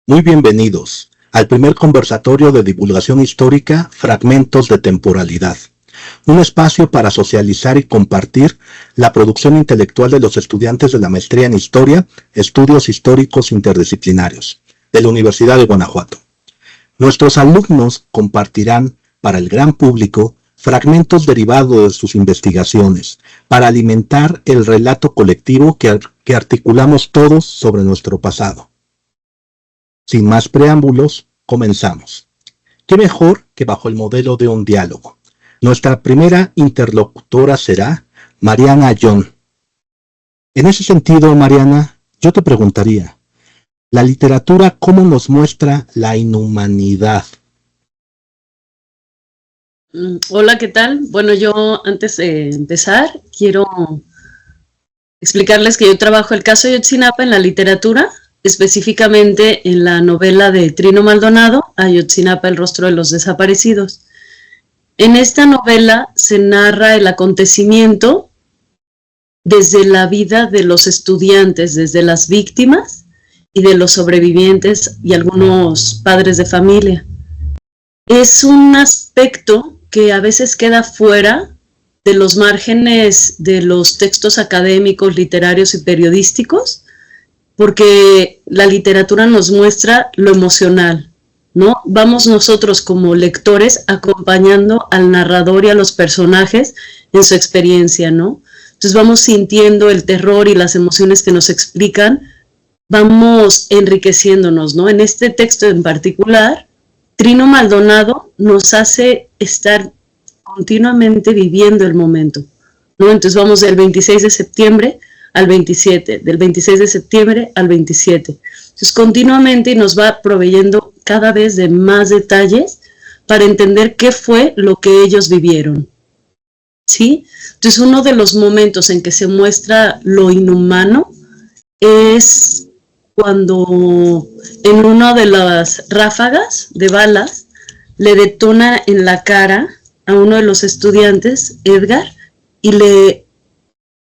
Muy bienvenidos al primer conversatorio de divulgación histórica Fragmentos de Temporalidad, un espacio para socializar y compartir la producción intelectual de los estudiantes de la maestría en Historia, Estudios Históricos Interdisciplinarios, de la Universidad de Guanajuato. Nuestros alumnos compartirán para el gran público fragmentos derivados de sus investigaciones para alimentar el relato colectivo que articulamos todos sobre nuestro pasado. Sin más preámbulos, comenzamos. ¿Qué mejor que bajo el modelo de un diálogo? Nuestra primera interlocutora será Mariana Ayón. En ese sentido, Mariana, yo te preguntaría, ¿la literatura cómo nos muestra la inhumanidad? Hola, ¿qué tal? Bueno, yo antes de empezar quiero explicarles que yo trabajo el caso Ayotzinapa en la literatura, específicamente en la novela de Trino Maldonado, Ayotzinapa, el rostro de los desaparecidos. En esta novela se narra el acontecimiento desde la vida de los estudiantes, desde las víctimas y de los sobrevivientes y algunos padres de familia. Es un aspecto que a veces queda fuera de los márgenes de los textos académicos, literarios y periodísticos, porque la literatura nos muestra lo emocional, ¿no? Vamos nosotros como lectores acompañando al narrador y a los personajes en su experiencia, ¿no? Entonces vamos sintiendo el terror y las emociones que nos explican, vamos enriqueciéndonos, ¿no? En este texto en particular, Trino Maldonado nos hace estar continuamente viviendo el momento, ¿no? Entonces vamos del 26 de septiembre al 27, del 26 de septiembre al 27. Entonces continuamente nos va proveyendo cada vez de más detalles para entender qué fue lo que ellos vivieron, ¿sí? Entonces uno de los momentos en que se muestra lo inhumano es cuando en una de las ráfagas de balas le detona en la cara a uno de los estudiantes, Edgar, y le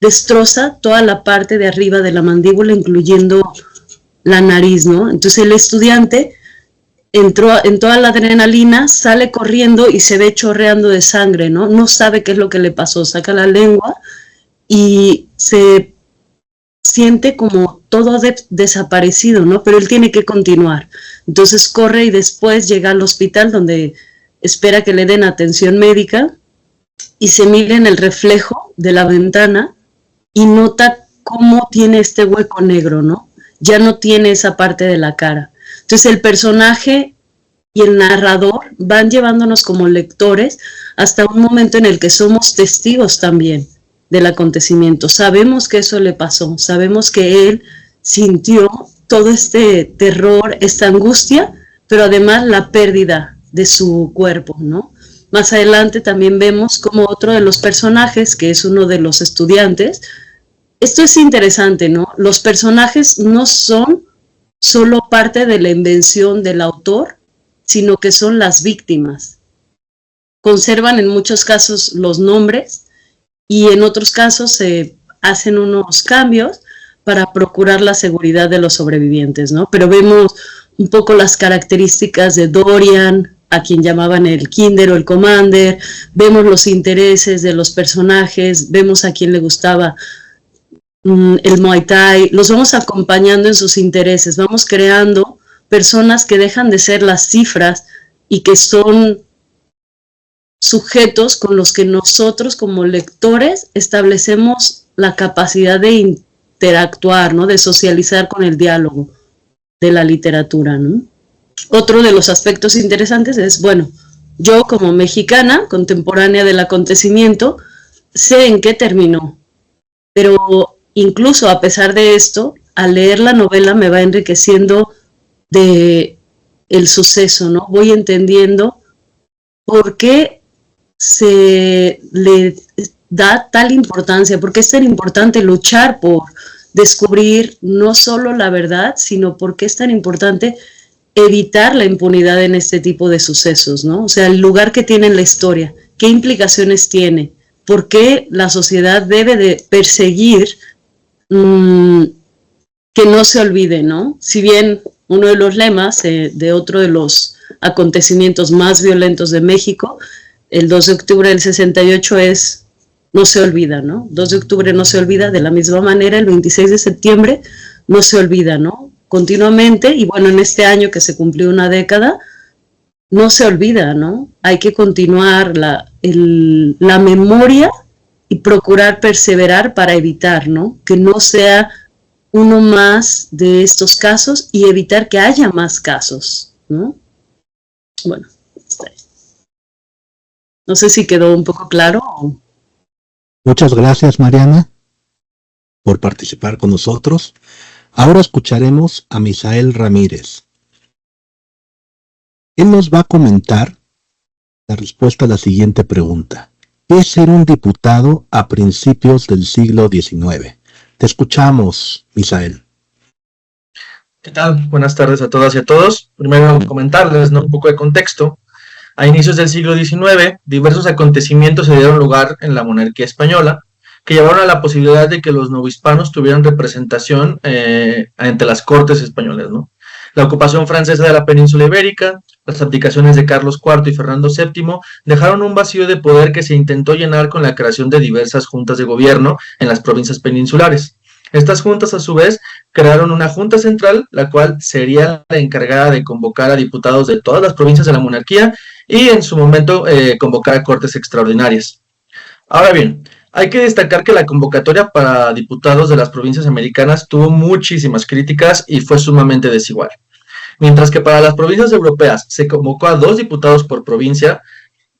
destroza toda la parte de arriba de la mandíbula, incluyendo la nariz, ¿no? Entonces el estudiante entró en toda la adrenalina, sale corriendo y se ve chorreando de sangre, ¿no? No sabe qué es lo que le pasó, saca la lengua y se siente como todo desaparecido, ¿no? Pero él tiene que continuar. Entonces corre y después llega al hospital donde espera que le den atención médica y se mira en el reflejo de la ventana y nota cómo tiene este hueco negro, ¿no? Ya no tiene esa parte de la cara. Entonces el personaje y el narrador van llevándonos como lectores hasta un momento en el que somos testigos también del acontecimiento. Sabemos que eso le pasó, sabemos que él sintió todo este terror, esta angustia, pero además la pérdida de su cuerpo, ¿no? Más adelante también vemos como otro de los personajes, que es uno de los estudiantes. Esto es interesante, ¿no? Los personajes no son solo parte de la invención del autor, sino que son las víctimas. Conservan en muchos casos los nombres y en otros casos se hacen unos cambios para procurar la seguridad de los sobrevivientes, ¿no? Pero vemos un poco las características de Dorian, a quien llamaban el Kinder o el Commander, vemos los intereses de los personajes, vemos a quien le gustaba el Muay Thai, los vamos acompañando en sus intereses, vamos creando personas que dejan de ser las cifras y que son sujetos con los que nosotros como lectores establecemos la capacidad de interactuar, ¿no? De socializar con el diálogo de la literatura, ¿no? Otro de los aspectos interesantes es, bueno, yo como mexicana, contemporánea del acontecimiento, sé en qué terminó, pero incluso a pesar de esto, al leer la novela me va enriqueciendo de el suceso, ¿no? Voy entendiendo por qué se le da tal importancia, por qué es tan importante luchar por descubrir no solo la verdad, sino por qué es tan importante evitar la impunidad en este tipo de sucesos, ¿no? O sea, el lugar que tiene en la historia, qué implicaciones tiene, por qué la sociedad debe de perseguir que no se olvide, ¿no? Si bien uno de los lemas de otro de los acontecimientos más violentos de México, el 2 de octubre del 68 es no se olvida, ¿no? 2 de octubre no se olvida, de la misma manera el 26 de septiembre no se olvida, ¿no? Continuamente, y bueno, en este año que se cumplió una década, no se olvida, ¿no? Hay que continuar la memoria y procurar perseverar para evitar, ¿no? Que no sea uno más de estos casos y evitar que haya más casos, ¿no? Bueno, está ahí. No sé si quedó un poco claro. Muchas gracias, Mariana, por participar con nosotros. Ahora escucharemos a Misael Ramírez. Él nos va a comentar la respuesta a la siguiente pregunta. ¿Qué es ser un diputado a principios del siglo XIX? Te escuchamos, Misael. ¿Qué tal? Buenas tardes a todas y a todos. Primero comentarles, ¿no?, un poco de contexto. A inicios del siglo XIX, diversos acontecimientos se dieron lugar en la monarquía española que llevaron a la posibilidad de que los novohispanos tuvieran representación ante las cortes españolas, ¿no? La ocupación francesa de la península ibérica, las abdicaciones de Carlos IV y Fernando VII dejaron un vacío de poder que se intentó llenar con la creación de diversas juntas de gobierno en las provincias peninsulares. Estas juntas, a su vez, crearon una junta central, la cual sería la encargada de convocar a diputados de todas las provincias de la monarquía y, en su momento, convocar a cortes extraordinarias. Ahora bien, hay que destacar que la convocatoria para diputados de las provincias americanas tuvo muchísimas críticas y fue sumamente desigual. Mientras que para las provincias europeas se convocó a 2 diputados por provincia,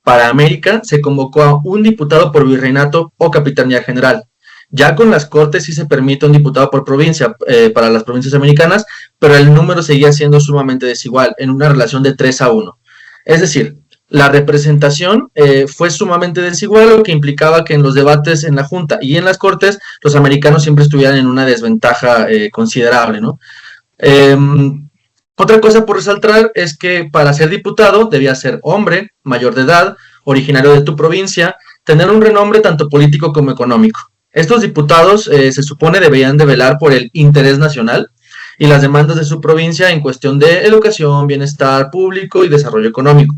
para América se convocó a 1 diputado por virreinato o capitanía general. Ya con las cortes sí se permite un diputado por provincia para las provincias americanas, pero el número seguía siendo sumamente desigual, en una relación de 3-1. Es decir, la representación fue sumamente desigual, lo que implicaba que en los debates en la Junta y en las Cortes, los americanos siempre estuvieran en una desventaja considerable, ¿no? Otra cosa por resaltar es que para ser diputado debía ser hombre, mayor de edad, originario de tu provincia, tener un renombre tanto político como económico. Estos diputados se supone deberían de velar por el interés nacional y las demandas de su provincia en cuestión de educación, bienestar público y desarrollo económico.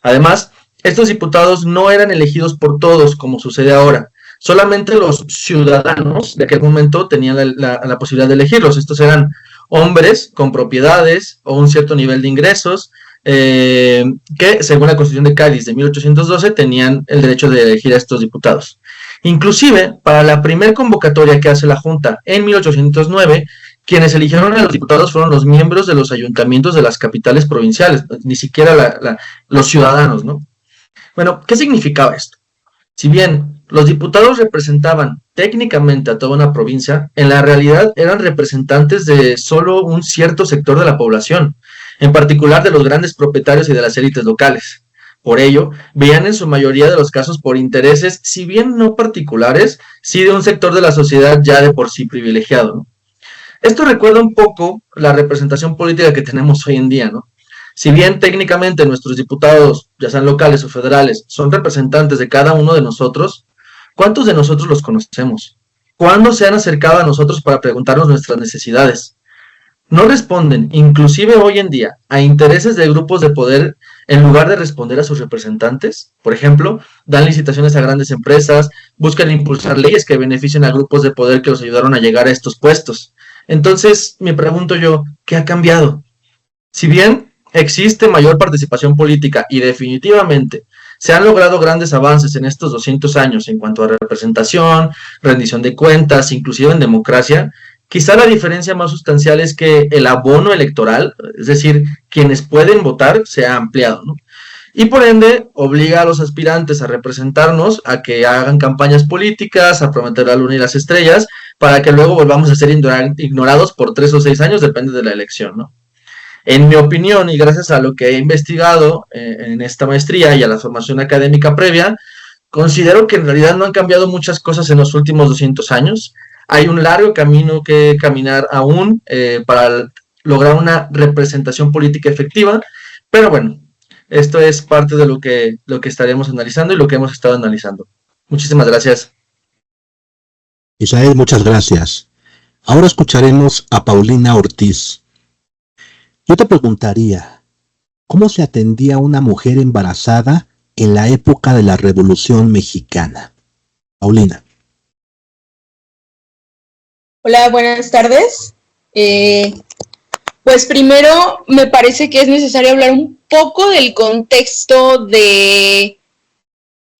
Además, estos diputados no eran elegidos por todos, como sucede ahora. Solamente los ciudadanos de aquel momento tenían la posibilidad de elegirlos. Estos eran hombres con propiedades o un cierto nivel de ingresos que, según la Constitución de Cádiz de 1812, tenían el derecho de elegir a estos diputados. Inclusive, para la primera convocatoria que hace la Junta en 1809, quienes eligieron a los diputados fueron los miembros de los ayuntamientos de las capitales provinciales, ni siquiera los ciudadanos, ¿no? Bueno, ¿qué significaba esto? Si bien los diputados representaban técnicamente a toda una provincia, en la realidad eran representantes de solo un cierto sector de la población, en particular de los grandes propietarios y de las élites locales. Por ello, veían en su mayoría de los casos por intereses, si bien no particulares, sí de un sector de la sociedad ya de por sí privilegiado, ¿no? Esto recuerda un poco la representación política que tenemos hoy en día, ¿no? Si bien técnicamente nuestros diputados, ya sean locales o federales, son representantes de cada uno de nosotros, ¿cuántos de nosotros los conocemos? ¿Cuándo se han acercado a nosotros para preguntarnos nuestras necesidades? No responden, inclusive hoy en día, a intereses de grupos de poder en lugar de responder a sus representantes. Por ejemplo, dan licitaciones a grandes empresas, buscan impulsar leyes que beneficien a grupos de poder que los ayudaron a llegar a estos puestos. Entonces, me pregunto yo, ¿qué ha cambiado? Si bien existe mayor participación política y definitivamente se han logrado grandes avances en estos 200 años en cuanto a representación, rendición de cuentas, inclusive en democracia, quizá la diferencia más sustancial es que el abono electoral, es decir, quienes pueden votar, se ha ampliado, ¿no? Y por ende obliga a los aspirantes a representarnos a que hagan campañas políticas, a prometer la luna y las estrellas, para que luego volvamos a ser ignorados por 3 o 6 años, depende de la elección, ¿no? En mi opinión, y gracias a lo que he investigado en esta maestría y a la formación académica previa, considero que en realidad no han cambiado muchas cosas en los últimos 200 años. Hay un largo camino que caminar aún para lograr una representación política efectiva, pero bueno, esto es parte de lo que estaremos analizando y lo que hemos estado analizando. Muchísimas gracias. Misael, muchas gracias. Ahora escucharemos a Paulina Ortiz. Yo te preguntaría, ¿cómo se atendía a una mujer embarazada en la época de la Revolución Mexicana? Paulina. Hola, buenas tardes. Pues primero me parece que es necesario hablar un poco del contexto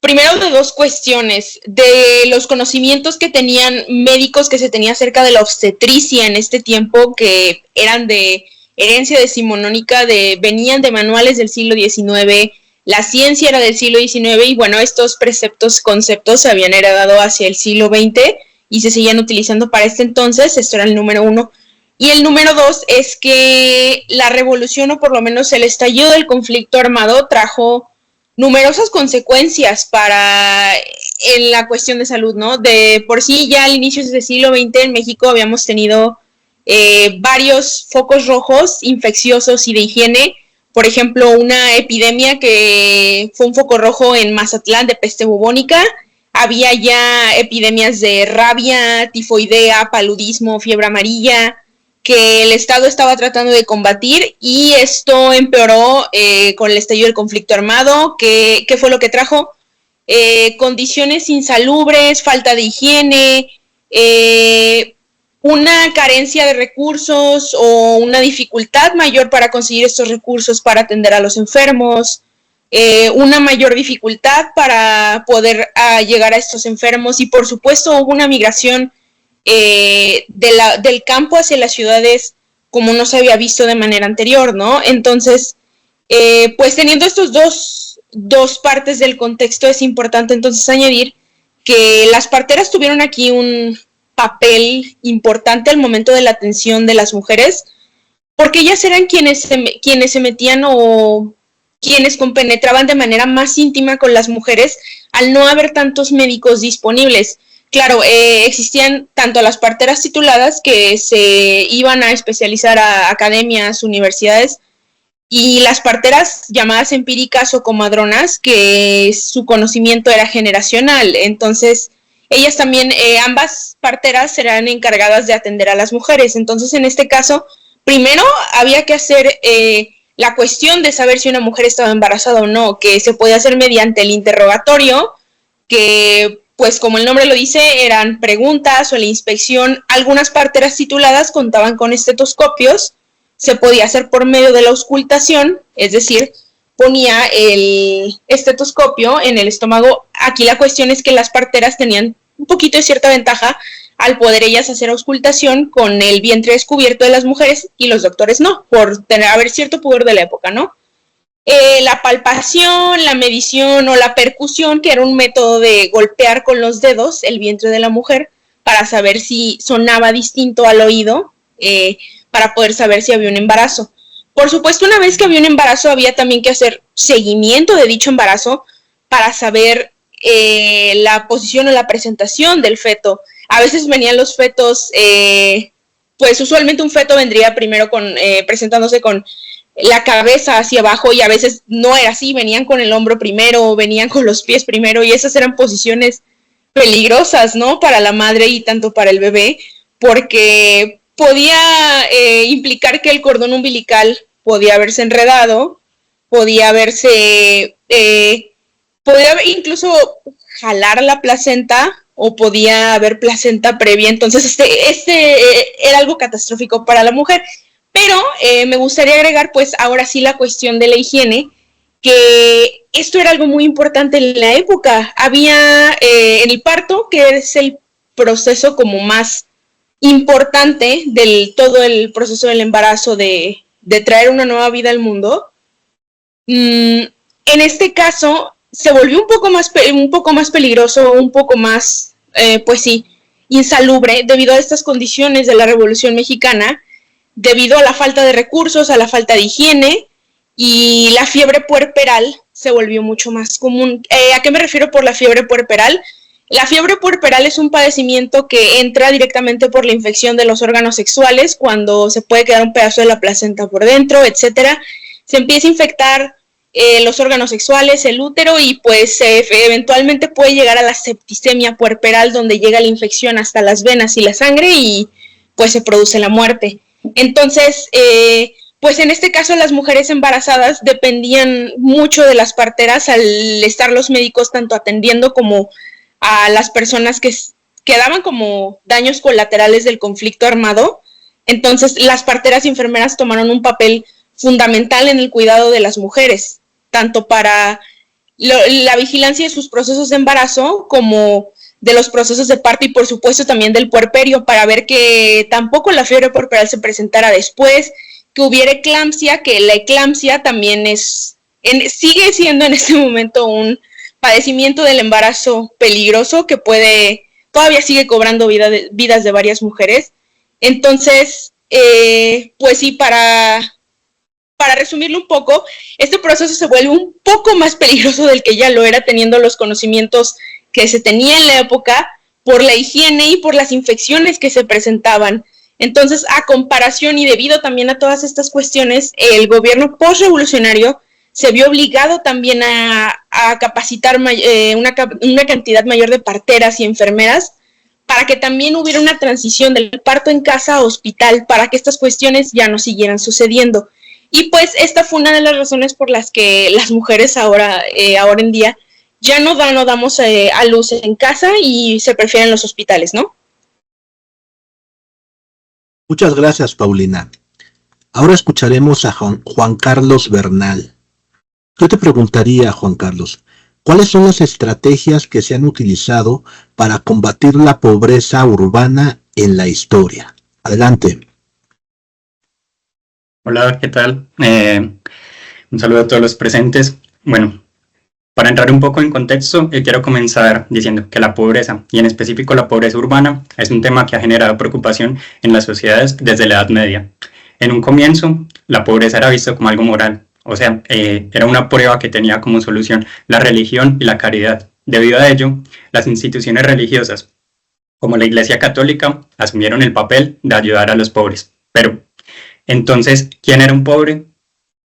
primero de dos cuestiones, de los conocimientos que tenían médicos que se tenía acerca de la obstetricia en este tiempo, que eran de herencia decimonónica, venían de manuales del siglo XIX, la ciencia era del siglo XIX y bueno, estos conceptos se habían heredado hacia el siglo XX y se seguían utilizando para este entonces. Esto era el número uno. Y el número dos es que la revolución, o por lo menos el estallido del conflicto armado, trajo numerosas consecuencias en la cuestión de salud, ¿no? De por sí ya al inicio del siglo XX en México habíamos tenido varios focos rojos infecciosos y de higiene. Por ejemplo, una epidemia que fue un foco rojo en Mazatlán de peste bubónica. Había ya epidemias de rabia, tifoidea, paludismo, fiebre amarilla, que el Estado estaba tratando de combatir, y esto empeoró con el estallido del conflicto armado. ¿Qué fue lo que trajo? Condiciones insalubres, falta de higiene, una carencia de recursos o una dificultad mayor para conseguir estos recursos para atender a los enfermos, una mayor dificultad para poder llegar a estos enfermos, y por supuesto hubo una migración del campo hacia las ciudades como no se había visto de manera anterior, ¿no? Entonces, pues teniendo estos dos partes del contexto, es importante entonces añadir que las parteras tuvieron aquí un papel importante al momento de la atención de las mujeres, porque ellas eran quienes se metían o quienes compenetraban de manera más íntima con las mujeres al no haber tantos médicos disponibles. Claro, existían tanto las parteras tituladas que se iban a especializar a academias, universidades, y las parteras llamadas empíricas o comadronas, que su conocimiento era generacional. Entonces, ellas también, ambas parteras serán encargadas de atender a las mujeres. Entonces, en este caso, primero había que hacer la cuestión de saber si una mujer estaba embarazada o no, que se podía hacer mediante el interrogatorio, que pues como el nombre lo dice, eran preguntas o la inspección. Algunas parteras tituladas contaban con estetoscopios, se podía hacer por medio de la auscultación, es decir, ponía el estetoscopio en el estómago. Aquí la cuestión es que las parteras tenían un poquito de cierta ventaja al poder ellas hacer auscultación con el vientre descubierto de las mujeres y los doctores no, por haber cierto pudor de la época, ¿no? La palpación, la medición o la percusión, que era un método de golpear con los dedos el vientre de la mujer para saber si sonaba distinto al oído, para poder saber si había un embarazo. Por supuesto, una vez que había un embarazo, había también que hacer seguimiento de dicho embarazo para saber la posición o la presentación del feto. A veces venían los fetos, pues usualmente un feto vendría primero presentándose con la cabeza hacia abajo, y a veces no era así, venían con el hombro primero, venían con los pies primero, y esas eran posiciones peligrosas, ¿no? Para la madre y tanto para el bebé, porque podía implicar que el cordón umbilical podía haberse enredado, podía incluso jalar la placenta, o podía haber placenta previa. Entonces era algo catastrófico para la mujer. Pero me gustaría agregar, pues, ahora sí la cuestión de la higiene, que esto era algo muy importante en la época. Había en el parto, que es el proceso como más importante del todo el proceso del embarazo, de traer una nueva vida al mundo. En este caso, se volvió un poco más peligroso, un poco más, pues sí, insalubre, debido a estas condiciones de la Revolución Mexicana, debido a la falta de recursos, a la falta de higiene, y la fiebre puerperal se volvió mucho más común. ¿A qué me refiero por la fiebre puerperal? La fiebre puerperal es un padecimiento que entra directamente por la infección de los órganos sexuales, cuando se puede quedar un pedazo de la placenta por dentro, etcétera. Se empieza a infectar los órganos sexuales, el útero, y pues eventualmente puede llegar a la septicemia puerperal, donde llega la infección hasta las venas y la sangre, y pues se produce la muerte. Entonces, pues en este caso las mujeres embarazadas dependían mucho de las parteras al estar los médicos tanto atendiendo como a las personas que quedaban como daños colaterales del conflicto armado. Entonces las parteras y enfermeras tomaron un papel fundamental en el cuidado de las mujeres, tanto para la vigilancia de sus procesos de embarazo como de los procesos de parto y por supuesto también del puerperio, para ver que tampoco la fiebre puerperal se presentara después, que hubiera eclampsia, que la eclampsia también sigue siendo en este momento un padecimiento del embarazo peligroso que todavía sigue cobrando vidas de varias mujeres. Entonces, pues sí, para resumirlo un poco, este proceso se vuelve un poco más peligroso del que ya lo era, teniendo los conocimientos que se tenía en la época por la higiene y por las infecciones que se presentaban. Entonces, a comparación y debido también a todas estas cuestiones, el gobierno postrevolucionario se vio obligado también a capacitar una cantidad mayor de parteras y enfermeras para que también hubiera una transición del parto en casa a hospital, para que estas cuestiones ya no siguieran sucediendo. Y pues esta fue una de las razones por las que las mujeres ahora en día ya no damos a luz en casa y se prefieren los hospitales, ¿no? Muchas gracias, Paulina. Ahora escucharemos a Juan Carlos Bernal. Yo te preguntaría, Juan Carlos, ¿cuáles son las estrategias que se han utilizado para combatir la pobreza urbana en la historia? Adelante. Hola, ¿qué tal? Un saludo a todos los presentes. Bueno, para entrar un poco en contexto, quiero comenzar diciendo que la pobreza, y en específico la pobreza urbana, es un tema que ha generado preocupación en las sociedades desde la Edad Media. En un comienzo, la pobreza era vista como algo moral, o sea, era una prueba que tenía como solución la religión y la caridad. Debido a ello, las instituciones religiosas, como la Iglesia Católica, asumieron el papel de ayudar a los pobres. Pero, entonces, ¿quién era un pobre?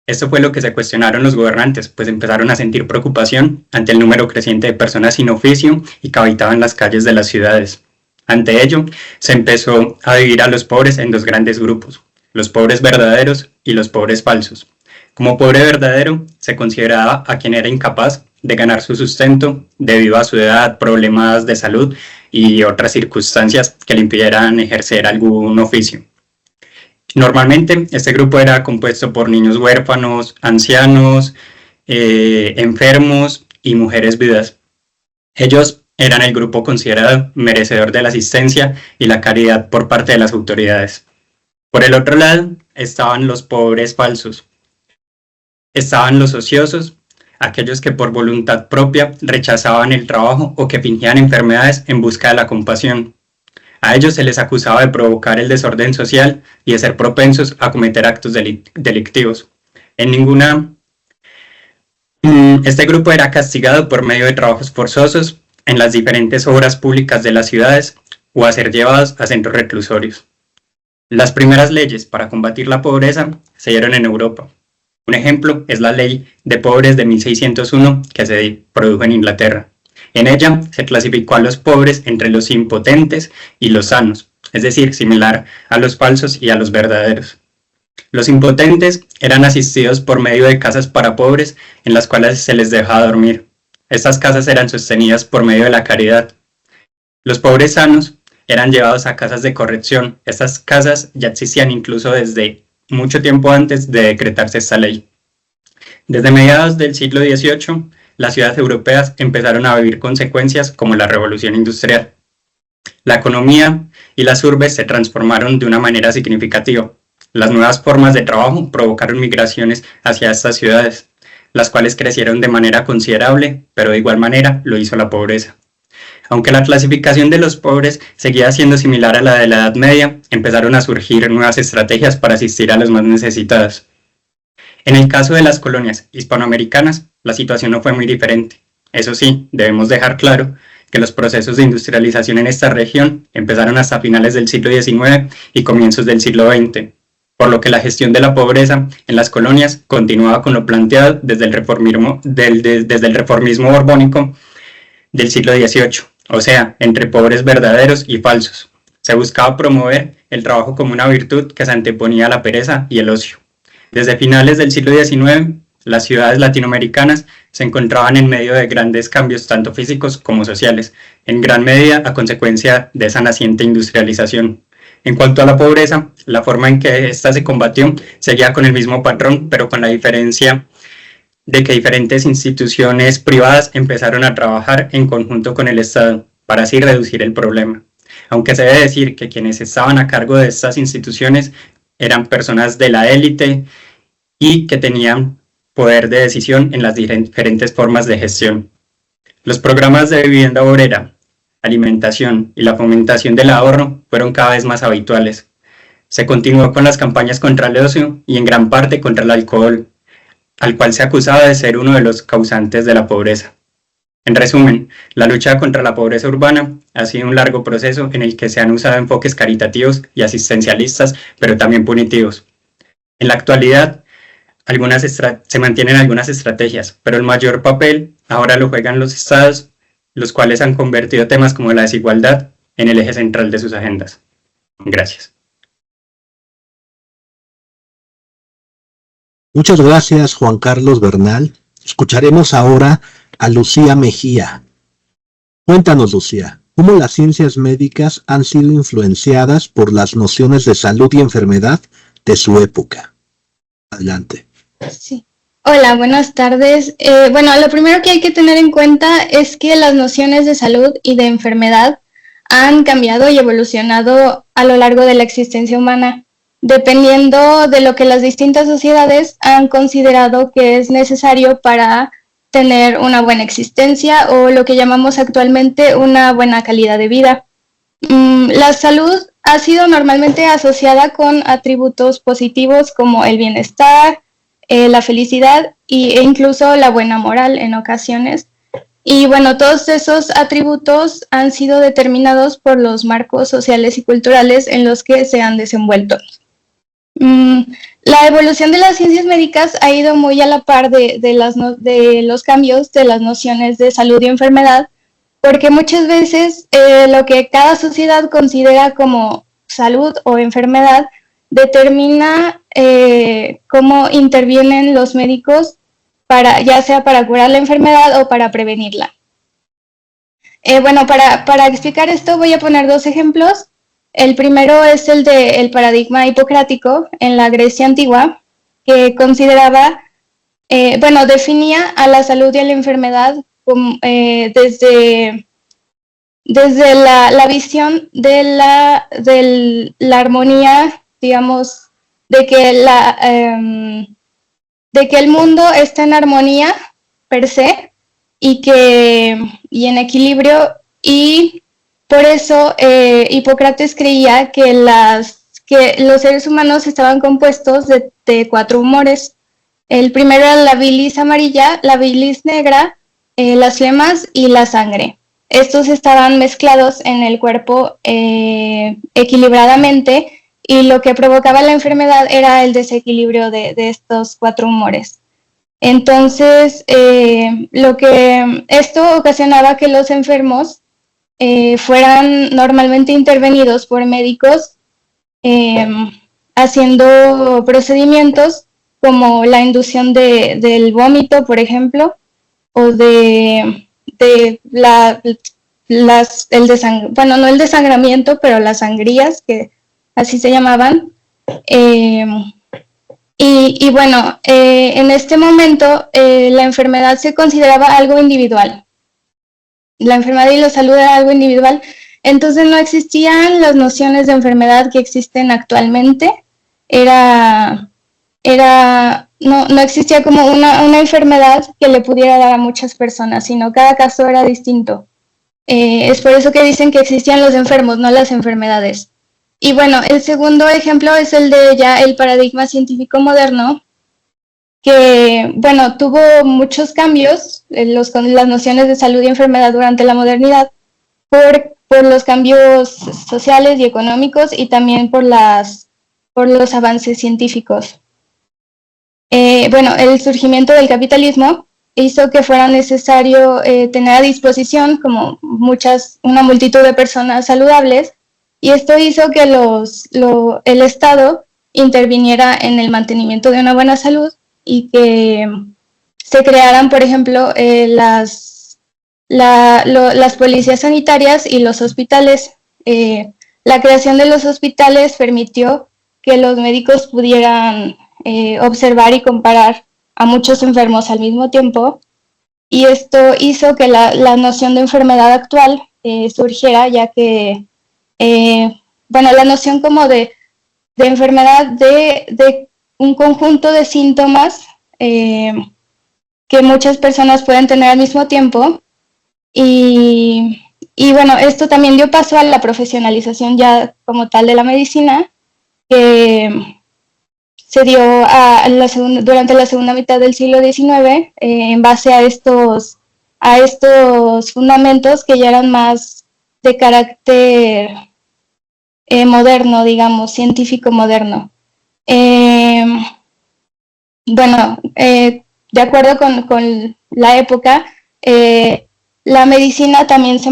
Esto fue lo que se cuestionaron los gobernantes, pues empezaron a sentir preocupación ante el número creciente de personas sin oficio y que habitaban las calles de las ciudades. Ante ello, se empezó a dividir a los pobres en dos grandes grupos, los pobres verdaderos y los pobres falsos. Como pobre verdadero, se consideraba a quien era incapaz de ganar su sustento debido a su edad, problemas de salud y otras circunstancias que le impidieran ejercer algún oficio. Normalmente este grupo era compuesto por niños huérfanos, ancianos, enfermos y mujeres viudas. Ellos eran el grupo considerado merecedor de la asistencia y la caridad por parte de las autoridades. Por el otro lado estaban los pobres falsos. Estaban los ociosos, aquellos que por voluntad propia rechazaban el trabajo o que fingían enfermedades en busca de la compasión. A ellos se les acusaba de provocar el desorden social y de ser propensos a cometer actos delictivos. Este grupo era castigado por medio de trabajos forzosos en las diferentes obras públicas de las ciudades o a ser llevados a centros reclusorios. Las primeras leyes para combatir la pobreza se dieron en Europa. Un ejemplo es la Ley de Pobres de 1601 que se produjo en Inglaterra. En ella se clasificó a los pobres entre los impotentes y los sanos, es decir, similar a los falsos y a los verdaderos. Los impotentes eran asistidos por medio de casas para pobres en las cuales se les dejaba dormir. Estas casas eran sostenidas por medio de la caridad. Los pobres sanos eran llevados a casas de corrección. Estas casas ya existían incluso desde mucho tiempo antes de decretarse esta ley. Desde mediados del siglo XVIII, las ciudades europeas empezaron a vivir consecuencias como la revolución industrial. La economía y las urbes se transformaron de una manera significativa. Las nuevas formas de trabajo provocaron migraciones hacia estas ciudades, las cuales crecieron de manera considerable, pero de igual manera lo hizo la pobreza. Aunque la clasificación de los pobres seguía siendo similar a la de la Edad Media, empezaron a surgir nuevas estrategias para asistir a los más necesitados. En el caso de las colonias hispanoamericanas, la situación no fue muy diferente. Eso sí, debemos dejar claro que los procesos de industrialización en esta región empezaron hasta finales del siglo XIX y comienzos del siglo XX, por lo que la gestión de la pobreza en las colonias continuaba con lo planteado desde el reformismo borbónico del siglo XVIII, o sea, entre pobres verdaderos y falsos. Se buscaba promover el trabajo como una virtud que se anteponía a la pereza y el ocio. Desde finales del siglo XIX, las ciudades latinoamericanas se encontraban en medio de grandes cambios tanto físicos como sociales, en gran medida a consecuencia de esa naciente industrialización. En cuanto a la pobreza, la forma en que ésta se combatió seguía con el mismo patrón, pero con la diferencia de que diferentes instituciones privadas empezaron a trabajar en conjunto con el Estado para así reducir el problema. Aunque se debe decir que quienes estaban a cargo de estas instituciones eran personas de la élite y que tenían poder de decisión en las diferentes formas de gestión. Los programas de vivienda obrera, alimentación y la fomentación del ahorro fueron cada vez más habituales. Se continuó con las campañas contra el ocio y en gran parte contra el alcohol, al cual se acusaba de ser uno de los causantes de la pobreza. En resumen, la lucha contra la pobreza urbana ha sido un largo proceso en el que se han usado enfoques caritativos y asistencialistas, pero también punitivos. En la actualidad, se mantienen algunas estrategias, pero el mayor papel ahora lo juegan los estados, los cuales han convertido temas como la desigualdad en el eje central de sus agendas. Gracias. Muchas gracias, Juan Carlos Bernal. Escucharemos ahora a Lucía Mejía. Cuéntanos, Lucía, ¿cómo las ciencias médicas han sido influenciadas por las nociones de salud y enfermedad de su época? Adelante. Sí. Hola, buenas tardes. Bueno, lo primero que hay que tener en cuenta es que las nociones de salud y de enfermedad han cambiado y evolucionado a lo largo de la existencia humana, dependiendo de lo que las distintas sociedades han considerado que es necesario para tener una buena existencia o lo que llamamos actualmente una buena calidad de vida. La salud ha sido normalmente asociada con atributos positivos como el bienestar, la felicidad e incluso la buena moral en ocasiones. Y bueno, todos esos atributos han sido determinados por los marcos sociales y culturales en los que se han desenvuelto. La evolución de las ciencias médicas ha ido muy a la par de los cambios de las nociones de salud y enfermedad, porque muchas veces lo que cada sociedad considera como salud o enfermedad determina cómo intervienen los médicos ya sea para curar la enfermedad o para prevenirla. Bueno, para explicar esto voy a poner dos ejemplos. El primero es el del paradigma hipocrático en la Grecia antigua, que consideraba, definía a la salud y a la enfermedad como, desde la visión de la armonía, digamos, de que el mundo está en armonía per se y en equilibrio, y por eso Hipócrates creía que los seres humanos estaban compuestos de 4 humores. El primero era la bilis amarilla, la bilis negra, las flemas y la sangre. Estos estaban mezclados en el cuerpo equilibradamente, y lo que provocaba la enfermedad era el desequilibrio de estos 4 humores. Entonces, esto ocasionaba que los enfermos fueran normalmente intervenidos por médicos haciendo procedimientos como la inducción del vómito, por ejemplo, o no el desangramiento, pero las sangrías, que así se llamaban. En este momento la enfermedad se consideraba algo individual. La enfermedad y la salud era algo individual, entonces no existían las nociones de enfermedad que existen actualmente. No existía como una enfermedad que le pudiera dar a muchas personas, sino cada caso era distinto. Es por eso que dicen que existían los enfermos, no las enfermedades. Y bueno, el segundo ejemplo es el de ya el paradigma científico moderno, que, bueno, tuvo muchos cambios con las nociones de salud y enfermedad durante la modernidad, por los cambios sociales y económicos, y también por los avances científicos. El surgimiento del capitalismo hizo que fuera necesario tener a disposición como una multitud de personas saludables, y esto hizo que el Estado interviniera en el mantenimiento de una buena salud y que se crearan, por ejemplo, las policías sanitarias y los hospitales. La creación de los hospitales permitió que los médicos pudieran observar y comparar a muchos enfermos al mismo tiempo, y esto hizo que la noción de enfermedad actual surgiera, ya que, la noción como de enfermedad de un conjunto de síntomas que muchas personas pueden tener al mismo tiempo, y bueno, esto también dio paso a la profesionalización ya como tal de la medicina, que se dio durante la segunda mitad del siglo XIX, en base a estos fundamentos que ya eran más de carácter moderno, digamos, científico moderno. De acuerdo con la época, la medicina también se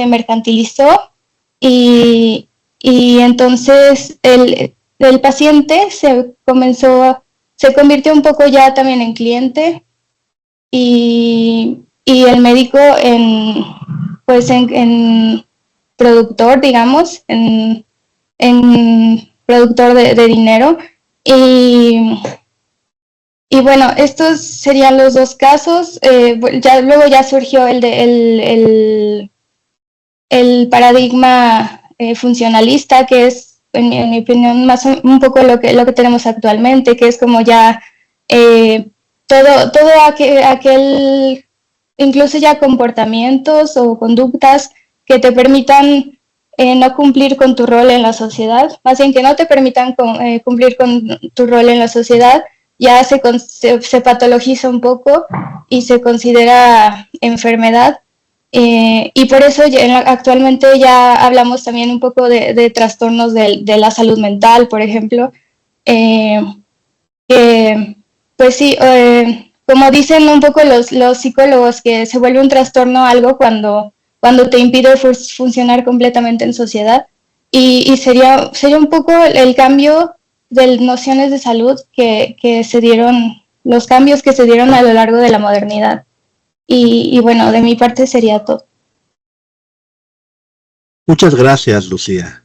mercantilizó, y entonces el paciente se convirtió un poco ya también en cliente, y el médico en productor, digamos, en productor de dinero. Y bueno, estos serían los dos casos. Luego ya surgió el paradigma funcionalista, que es, en mi opinión, más un poco lo que tenemos actualmente, que es como ya todo aquel, incluso ya comportamientos o conductas que te permitan no cumplir con tu rol en la sociedad, más bien que no te permitan cumplir con tu rol en la sociedad, ya se patologiza un poco y se considera enfermedad. Y por eso actualmente ya hablamos también un poco de trastornos de la salud mental, por ejemplo. Pues sí, como dicen un poco los psicólogos, que se vuelve un trastorno algo cuando te impide funcionar completamente en sociedad. Y sería un poco el cambio de nociones de salud que se dieron, los cambios que se dieron a lo largo de la modernidad. Y bueno, de mi parte sería todo. Muchas gracias, Lucía.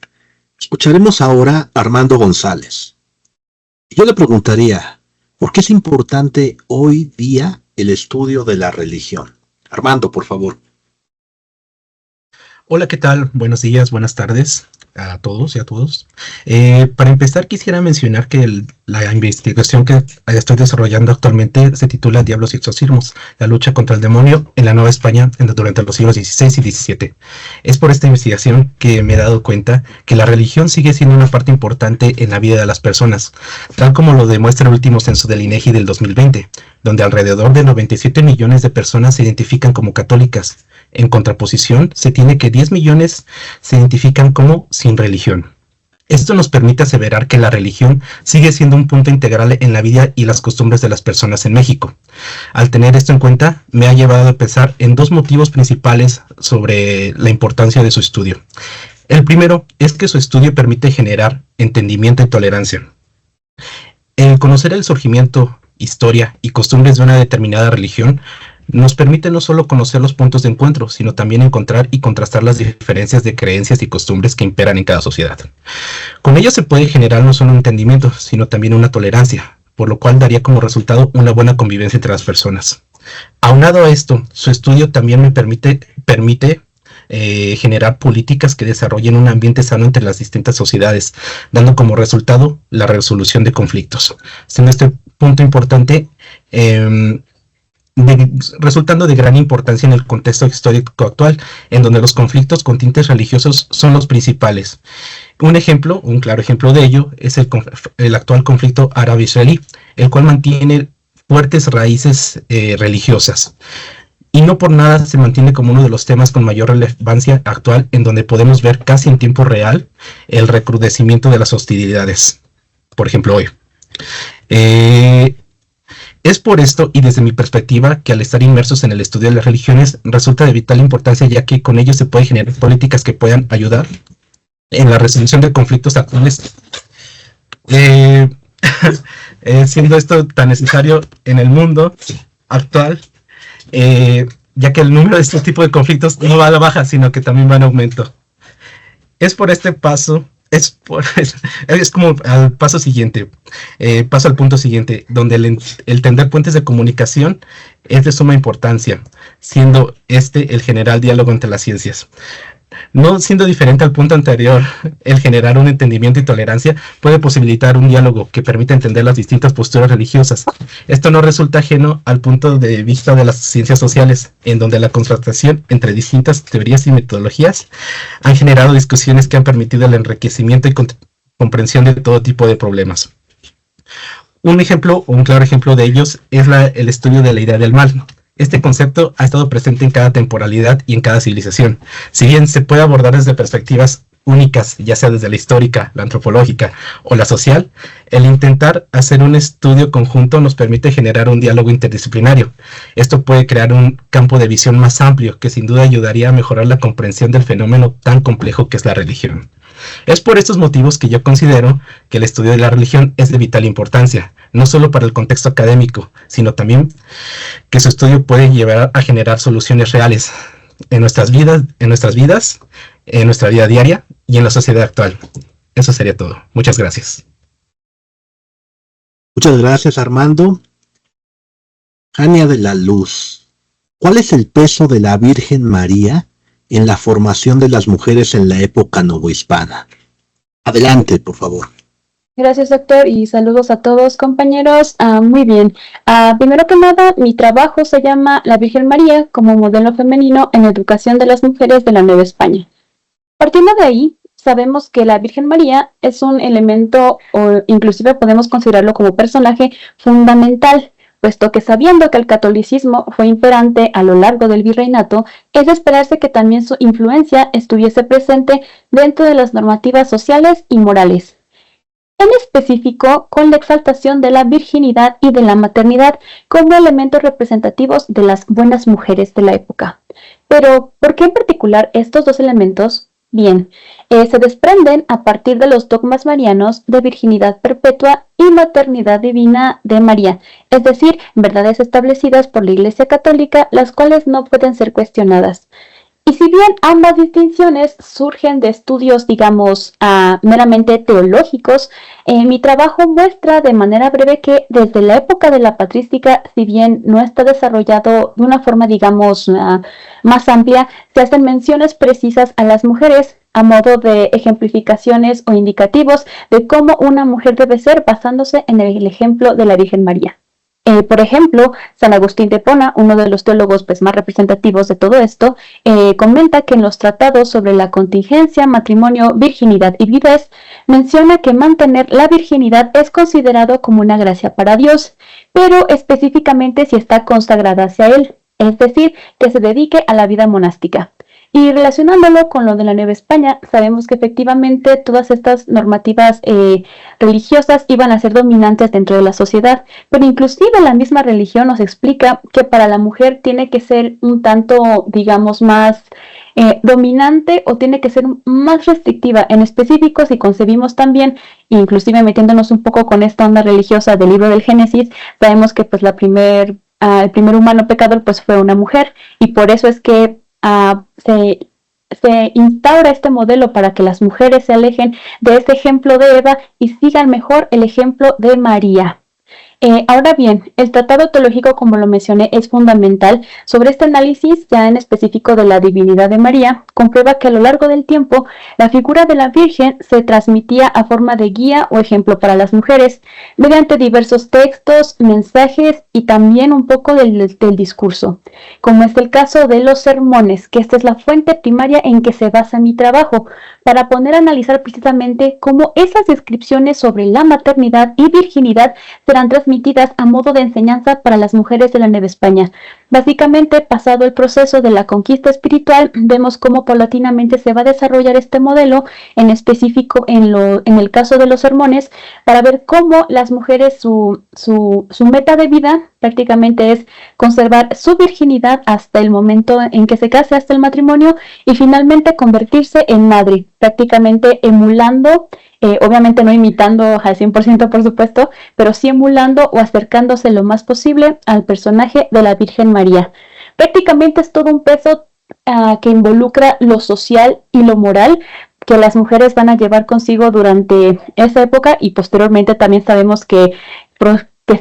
Escucharemos ahora a Armando González. Yo le preguntaría, ¿por qué es importante hoy día el estudio de la religión? Armando, por favor. Hola, ¿qué tal? Buenos días, buenas tardes a todos y a todos. Para empezar, quisiera mencionar que la investigación que estoy desarrollando actualmente se titula Diablos y exorcismos, la lucha contra el demonio en la Nueva España durante los siglos XVI y XVII. Es por esta investigación que me he dado cuenta que la religión sigue siendo una parte importante en la vida de las personas, tal como lo demuestra el último censo del INEGI del 2020, donde alrededor de 97 millones de personas se identifican como católicas. En contraposición, se tiene que 10 millones se identifican como sin religión. Esto nos permite aseverar que la religión sigue siendo un punto integral en la vida y las costumbres de las personas en México. Al tener esto en cuenta, me ha llevado a pensar en dos motivos principales sobre la importancia de su estudio. El primero es que su estudio permite generar entendimiento y tolerancia. El conocer el surgimiento, historia y costumbres de una determinada religión nos permite no solo conocer los puntos de encuentro, sino también encontrar y contrastar las diferencias de creencias y costumbres que imperan en cada sociedad. Con ello se puede generar no solo un entendimiento, sino también una tolerancia, por lo cual daría como resultado una buena convivencia entre las personas. Aunado a esto, su estudio también me permite generar políticas que desarrollen un ambiente sano entre las distintas sociedades, dando como resultado la resolución de conflictos. Siendo este punto importante, resultando de gran importancia en el contexto histórico actual, en donde los conflictos con tintes religiosos son los principales. Un claro ejemplo de ello es el actual conflicto árabe-israelí, el cual mantiene fuertes raíces religiosas. Y no por nada se mantiene como uno de los temas con mayor relevancia actual, en donde podemos ver casi en tiempo real el recrudecimiento de las hostilidades. Por ejemplo, hoy. Es por esto, y desde mi perspectiva, que al estar inmersos en el estudio de las religiones resulta de vital importancia, ya que con ello se pueden generar políticas que puedan ayudar en la resolución de conflictos actuales Eh, siendo esto tan necesario en el mundo actual, ya que el número de estos tipos de conflictos no va a la baja, sino que también va en aumento. Es por este paso, es como al paso siguiente, paso al punto siguiente, donde el tender puentes de comunicación es de suma importancia, siendo el general diálogo entre las ciencias. No siendo diferente al punto anterior, el generar un entendimiento y tolerancia puede posibilitar un diálogo que permita entender las distintas posturas religiosas. Esto no resulta ajeno al punto de vista de las ciencias sociales, en donde la contrastación entre distintas teorías y metodologías han generado discusiones que han permitido el enriquecimiento y comprensión de todo tipo de problemas. Un ejemplo, o un claro ejemplo de ellos, es el estudio de la idea del mal. Este concepto ha estado presente en cada temporalidad y en cada civilización. Si bien se puede abordar desde perspectivas únicas, ya sea desde la histórica, la antropológica o la social, el intentar hacer un estudio conjunto nos permite generar un diálogo interdisciplinario. Esto puede crear un campo de visión más amplio que sin duda ayudaría a mejorar la comprensión del fenómeno tan complejo que es la religión. Es por estos motivos que yo considero que el estudio de la religión es de vital importancia, no solo para el contexto académico, sino también que su estudio puede llevar a generar soluciones reales en nuestras vidas, en nuestra vida diaria y en la sociedad actual. Eso sería todo. Muchas gracias. Muchas gracias, Armando. Jania de la Luz, ¿cuál es el peso de la Virgen María en la formación de las mujeres en la época novohispana? Adelante, por favor. Gracias, doctor, y saludos a todos, compañeros. Muy bien. Primero que nada, mi trabajo se llama La Virgen María como modelo femenino en educación de las mujeres de la Nueva España. Partiendo de ahí, sabemos que la Virgen María es un elemento, o inclusive podemos considerarlo como personaje fundamental, puesto que sabiendo que el catolicismo fue imperante a lo largo del virreinato, es de esperarse que también su influencia estuviese presente dentro de las normativas sociales y morales. En específico, con la exaltación de la virginidad y de la maternidad como elementos representativos de las buenas mujeres de la época. Pero, ¿por qué en particular estos dos elementos? Bien, se desprenden a partir de los dogmas marianos de virginidad perpetua y maternidad divina de María, es decir, verdades establecidas por la Iglesia Católica, las cuales no pueden ser cuestionadas. Y si bien ambas distinciones surgen de estudios, digamos, meramente teológicos, mi trabajo muestra de manera breve que desde la época de la patrística, si bien no está desarrollado de una forma, digamos, más amplia, se hacen menciones precisas a las mujeres a modo de ejemplificaciones o indicativos de cómo una mujer debe ser basándose en el ejemplo de la Virgen María. Por ejemplo, San Agustín de Hipona, uno de los teólogos más representativos de todo esto, comenta que en los tratados sobre la contingencia, matrimonio, virginidad y viudez, menciona que mantener la virginidad es considerado como una gracia para Dios, pero específicamente si está consagrada hacia Él, es decir, que se dedique a la vida monástica. Y relacionándolo con lo de la Nueva España, sabemos que efectivamente todas estas normativas religiosas iban a ser dominantes dentro de la sociedad, pero inclusive la misma religión nos explica que para la mujer tiene que ser un tanto, digamos, más dominante o tiene que ser más restrictiva. En específico, si concebimos también, inclusive metiéndonos un poco con esta onda religiosa del libro del Génesis, sabemos que el primer humano pecador fue una mujer, y por eso es que se instaura este modelo para que las mujeres se alejen de este ejemplo de Eva y sigan mejor el ejemplo de María. Ahora bien, el tratado teológico, como lo mencioné, es fundamental. Sobre este análisis, ya en específico de la divinidad de María, comprueba que a lo largo del tiempo, la figura de la Virgen se transmitía a forma de guía o ejemplo para las mujeres, mediante diversos textos, mensajes y también un poco del discurso, como es el caso de los sermones, que esta es la fuente primaria en que se basa mi trabajo, para poner a analizar precisamente cómo esas descripciones sobre la maternidad y virginidad serán transmitidas a modo de enseñanza para las mujeres de la Nueva España. Básicamente, pasado el proceso de la conquista espiritual, vemos cómo paulatinamente se va a desarrollar este modelo, en específico en el caso de los sermones, para ver cómo las mujeres, su meta de vida prácticamente es conservar su virginidad hasta el momento en que se case, hasta el matrimonio, y finalmente convertirse en madre. prácticamente emulando, obviamente no imitando al 100% por supuesto, pero sí emulando o acercándose lo más posible al personaje de la Virgen María. Prácticamente es todo un peso que involucra lo social y lo moral que las mujeres van a llevar consigo durante esa época, y posteriormente también sabemos que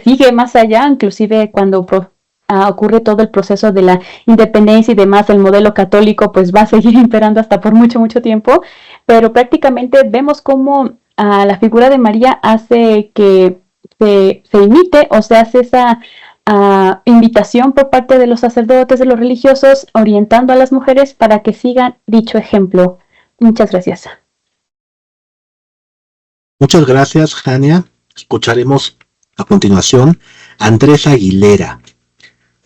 sigue más allá, inclusive cuando ocurre todo el proceso de la independencia y demás, el modelo católico pues va a seguir imperando hasta por mucho, mucho tiempo, pero prácticamente vemos cómo la figura de María hace que se imite, o se hace esa invitación por parte de los sacerdotes, de los religiosos, orientando a las mujeres para que sigan dicho ejemplo. Muchas gracias. Muchas gracias, Jania. Escucharemos a continuación a Andrés Aguilera.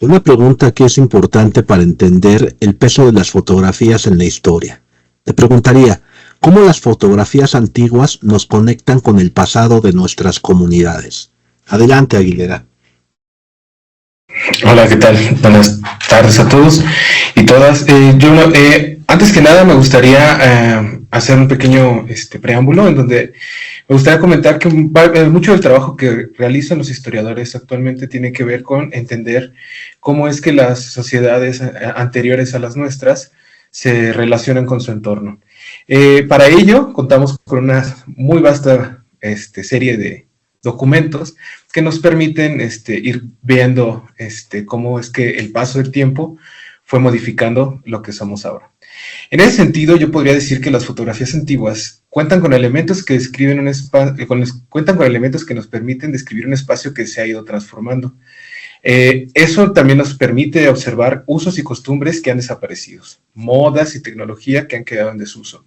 Una pregunta que es importante para entender el peso de las fotografías en la historia. Te preguntaría, ¿cómo las fotografías antiguas nos conectan con el pasado de nuestras comunidades? Adelante, Aguilera. Hola, ¿qué tal? Buenas tardes a todos y todas. Antes que nada me gustaría hacer un pequeño preámbulo en donde me gustaría comentar que mucho del trabajo que realizan los historiadores actualmente tiene que ver con entender cómo es que las sociedades anteriores a las nuestras se relacionan con su entorno. Para ello contamos con una muy vasta serie de documentos que nos permiten ir viendo cómo es que el paso del tiempo fue modificando lo que somos ahora. En ese sentido, yo podría decir que las fotografías antiguas cuentan con elementos que describen cuentan con elementos que nos permiten describir un espacio que se ha ido transformando. Eso también nos permite observar usos y costumbres que han desaparecido, modas y tecnología que han quedado en desuso.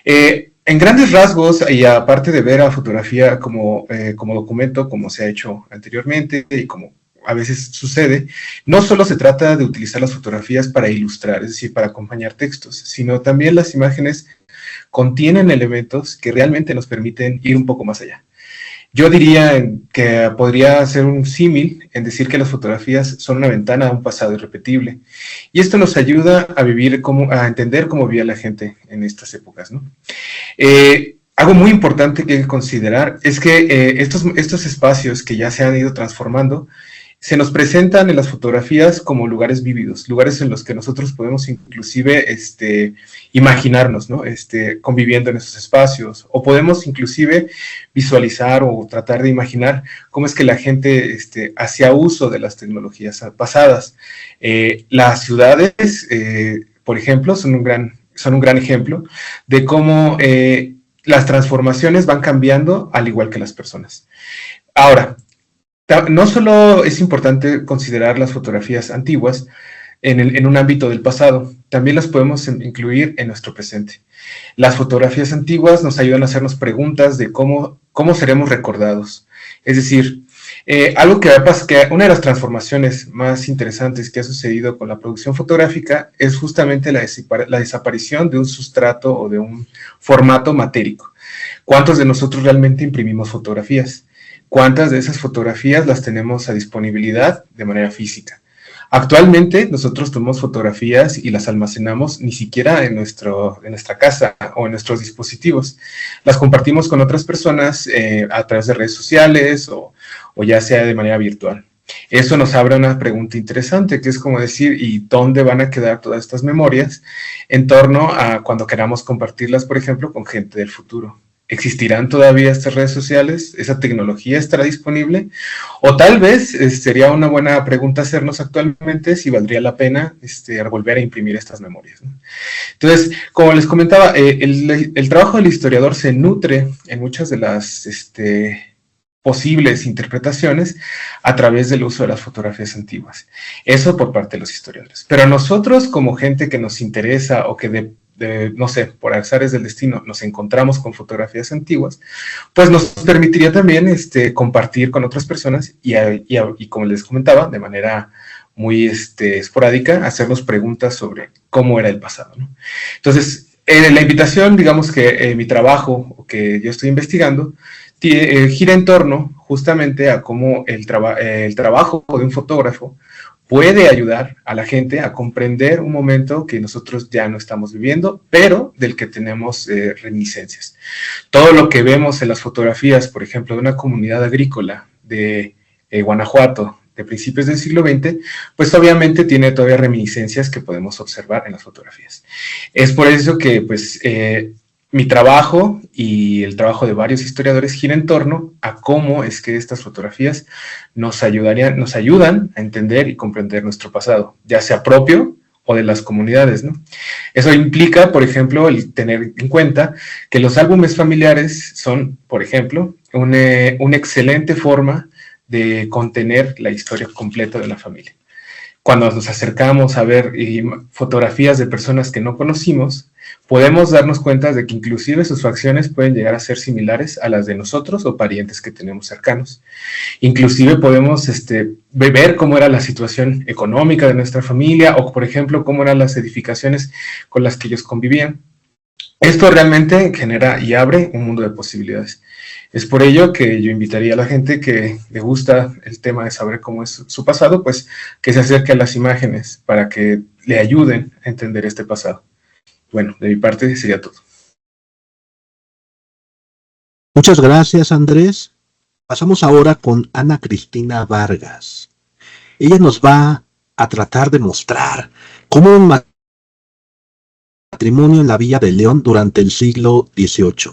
En grandes rasgos, y aparte de ver a fotografía como documento, como se ha hecho anteriormente y como a veces sucede, no solo se trata de utilizar las fotografías para ilustrar, es decir, para acompañar textos, sino también las imágenes contienen elementos que realmente nos permiten ir un poco más allá. Yo diría que podría hacer un símil en decir que las fotografías son una ventana a un pasado irrepetible. Y esto nos ayuda a entender cómo vivía la gente en estas épocas, ¿no? Algo muy importante que hay que considerar es que estos espacios que ya se han ido transformando se nos presentan en las fotografías como lugares vívidos, lugares en los que nosotros podemos inclusive imaginarnos, ¿no? Conviviendo en esos espacios, o podemos inclusive visualizar o tratar de imaginar cómo es que la gente hacía uso de las tecnologías pasadas. Las ciudades, por ejemplo, son un gran ejemplo de cómo las transformaciones van cambiando al igual que las personas. Ahora, no solo es importante considerar las fotografías antiguas en un ámbito del pasado, también las podemos incluir en nuestro presente. Las fotografías antiguas nos ayudan a hacernos preguntas de cómo seremos recordados. Es decir, algo que una de las transformaciones más interesantes que ha sucedido con la producción fotográfica es justamente la desaparición de un sustrato o de un formato matérico. ¿Cuántos de nosotros realmente imprimimos fotografías? ¿Cuántas de esas fotografías las tenemos a disponibilidad de manera física? Actualmente nosotros tomamos fotografías y las almacenamos ni siquiera en nuestra casa o en nuestros dispositivos. Las compartimos con otras personas a través de redes sociales o ya sea de manera virtual. Eso nos abre una pregunta interesante, que es como decir, ¿y dónde van a quedar todas estas memorias en torno a cuando queramos compartirlas, por ejemplo, con gente del futuro? ¿Existirán todavía estas redes sociales? ¿Esa tecnología estará disponible? O tal vez sería una buena pregunta hacernos actualmente si valdría la pena volver a imprimir estas memorias, ¿no? Entonces, como les comentaba, el trabajo del historiador se nutre en muchas de las posibles interpretaciones a través del uso de las fotografías antiguas. Eso por parte de los historiadores. Pero nosotros, como gente que nos interesa o que no sé, por azares del destino, nos encontramos con fotografías antiguas, pues nos permitiría también compartir con otras personas y como les comentaba, de manera muy esporádica, hacernos preguntas sobre cómo era el pasado, ¿no? Entonces, la invitación, digamos que mi trabajo que yo estoy investigando, gira en torno justamente a cómo el trabajo de un fotógrafo puede ayudar a la gente a comprender un momento que nosotros ya no estamos viviendo, pero del que tenemos reminiscencias. Todo lo que vemos en las fotografías, por ejemplo, de una comunidad agrícola de Guanajuato, de principios del siglo XX, pues obviamente tiene todavía reminiscencias que podemos observar en las fotografías. Es por eso que, pues, mi trabajo y el trabajo de varios historiadores gira en torno a cómo es que estas fotografías nos ayudan a entender y comprender nuestro pasado, ya sea propio o de las comunidades, ¿no? Eso implica, por ejemplo, el tener en cuenta que los álbumes familiares son, por ejemplo, una excelente forma de contener la historia completa de la familia. Cuando nos acercamos a ver fotografías de personas que no conocimos, podemos darnos cuenta de que inclusive sus facciones pueden llegar a ser similares a las de nosotros o parientes que tenemos cercanos. Inclusive podemos ver cómo era la situación económica de nuestra familia o, por ejemplo, cómo eran las edificaciones con las que ellos convivían. Esto realmente genera y abre un mundo de posibilidades. Es por ello que yo invitaría a la gente que le gusta el tema de saber cómo es su pasado, pues que se acerque a las imágenes para que le ayuden a entender este pasado. Bueno, de mi parte sería todo. Muchas gracias, Andrés. Pasamos ahora con Ana Cristina Vargas. Ella nos va a tratar de mostrar cómo un matrimonio en la Villa de León durante el siglo XVIII.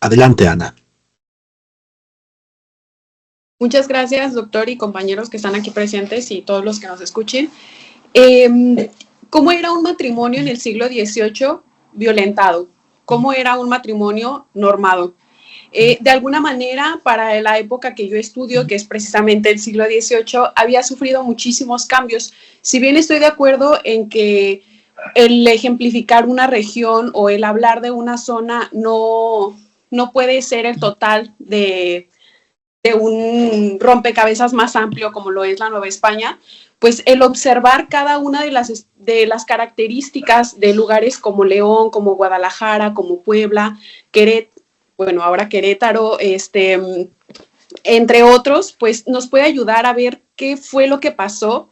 Adelante, Ana. Muchas gracias, doctor y compañeros que están aquí presentes y todos los que nos escuchen. ¿Cómo era un matrimonio en el siglo XVIII violentado? ¿Cómo era un matrimonio normado? De alguna manera, para la época que yo estudio, que es precisamente el siglo XVIII, había sufrido muchísimos cambios. Si bien estoy de acuerdo en que el ejemplificar una región o el hablar de una zona no puede ser el total de un rompecabezas más amplio como lo es la Nueva España, pues el observar cada una de las características de lugares como León, como Guadalajara, como Puebla, Querétaro, entre otros, pues nos puede ayudar a ver qué fue lo que pasó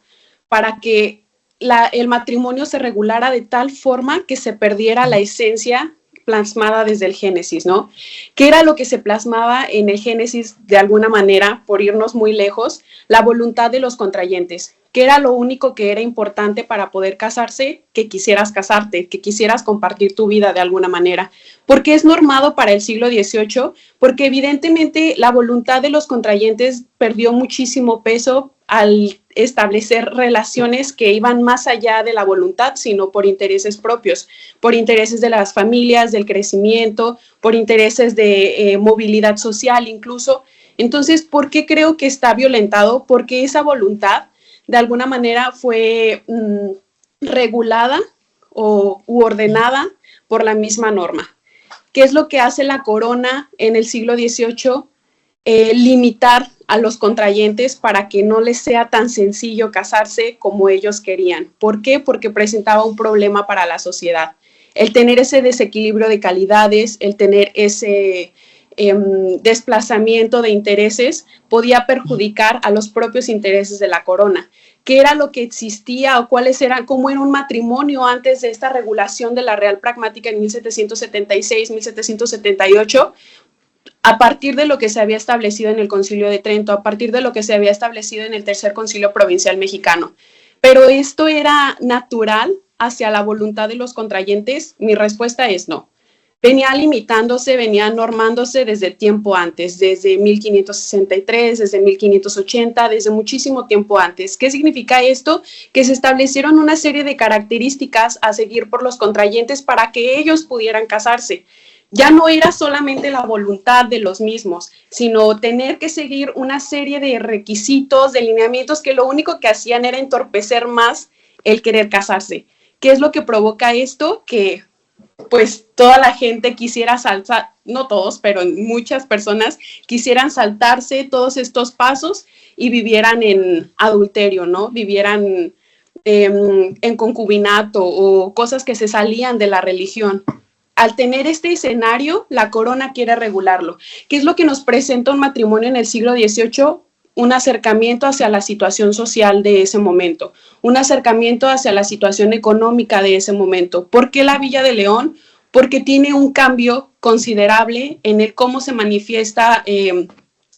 para que el matrimonio se regulara de tal forma que se perdiera la esencia plasmada desde el Génesis, ¿no? ¿Qué era lo que se plasmaba en el Génesis de alguna manera, por irnos muy lejos? La voluntad de los contrayentes. ¿Qué era lo único que era importante para poder casarse? Que quisieras casarte, que quisieras compartir tu vida de alguna manera. ¿Por qué es normado para el siglo XVIII? Porque evidentemente la voluntad de los contrayentes perdió muchísimo peso al establecer relaciones que iban más allá de la voluntad, sino por intereses propios, por intereses de las familias, del crecimiento, por intereses de movilidad social incluso. Entonces, ¿por qué creo que está violentado? Porque esa voluntad de alguna manera fue regulada u ordenada por la misma norma. ¿Qué es lo que hace la corona en el siglo XVIII? Limitar a los contrayentes para que no les sea tan sencillo casarse como ellos querían. ¿Por qué? Porque presentaba un problema para la sociedad. El tener ese desequilibrio de calidades, el tener ese desplazamiento de intereses podía perjudicar a los propios intereses de la corona. ¿Qué era lo que existía o cómo era un matrimonio antes de esta regulación de la Real Pragmática en 1776, 1778? A partir de lo que se había establecido en el Concilio de Trento, a partir de lo que se había establecido en el Tercer Concilio Provincial Mexicano. Pero ¿esto era natural hacia la voluntad de los contrayentes? Mi respuesta es no. Venía limitándose, venía normándose desde tiempo antes, desde 1563, desde 1580, desde muchísimo tiempo antes. ¿Qué significa esto? Que se establecieron una serie de características a seguir por los contrayentes para que ellos pudieran casarse. Ya no era solamente la voluntad de los mismos, sino tener que seguir una serie de requisitos, de lineamientos que lo único que hacían era entorpecer más el querer casarse. ¿Qué es lo que provoca esto? Que pues toda la gente quisiera saltar, no todos, pero muchas personas quisieran saltarse todos estos pasos y vivieran en adulterio, ¿no? Vivieran en concubinato o cosas que se salían de la religión. Al tener este escenario, la corona quiere regularlo. ¿Qué es lo que nos presenta un matrimonio en el siglo XVIII? un acercamiento hacia la situación social de ese momento, un acercamiento hacia la situación económica de ese momento. ¿Por qué la Villa de León? Porque tiene un cambio considerable en el cómo se manifiesta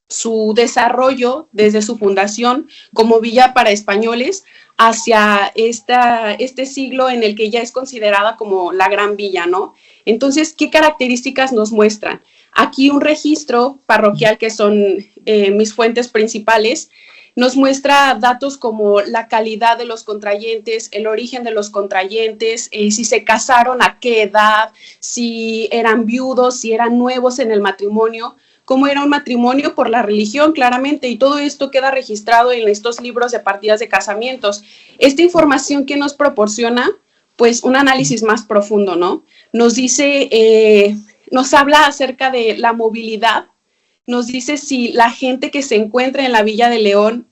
su desarrollo desde su fundación como villa para españoles hacia este siglo en el que ya es considerada como la Gran Villa, ¿no? Entonces, ¿qué características nos muestran? Aquí un registro parroquial, que son mis fuentes principales, nos muestra datos como la calidad de los contrayentes, el origen de los contrayentes, si se casaron, a qué edad, si eran viudos, si eran nuevos en el matrimonio, cómo era un matrimonio por la religión, claramente, y todo esto queda registrado en estos libros de partidas de casamientos. Esta información que nos proporciona, pues, un análisis más profundo, ¿no? Nos dice, nos habla acerca de la movilidad, nos dice si la gente que se encuentra en la Villa de León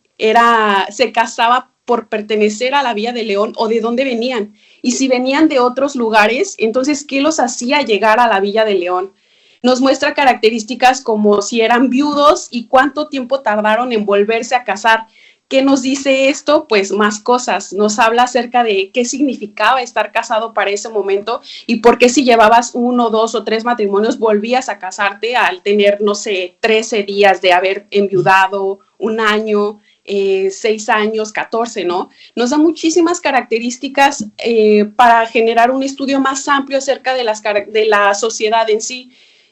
se casaba por pertenecer a la Villa de León o de dónde venían. Y si venían de otros lugares, entonces, ¿qué los hacía llegar a la Villa de León? Nos muestra características como si eran viudos y cuánto tiempo tardaron en volverse a casar. ¿Qué nos dice esto? Pues más cosas. Nos habla acerca de qué significaba estar casado para ese momento y por qué si llevabas 1, 2 o 3 matrimonios volvías a casarte al tener, no sé, 13 días de haber enviudado, 1 año, 6 años, 14, ¿no? Nos da muchísimas características para generar un estudio más amplio acerca de la sociedad en sí.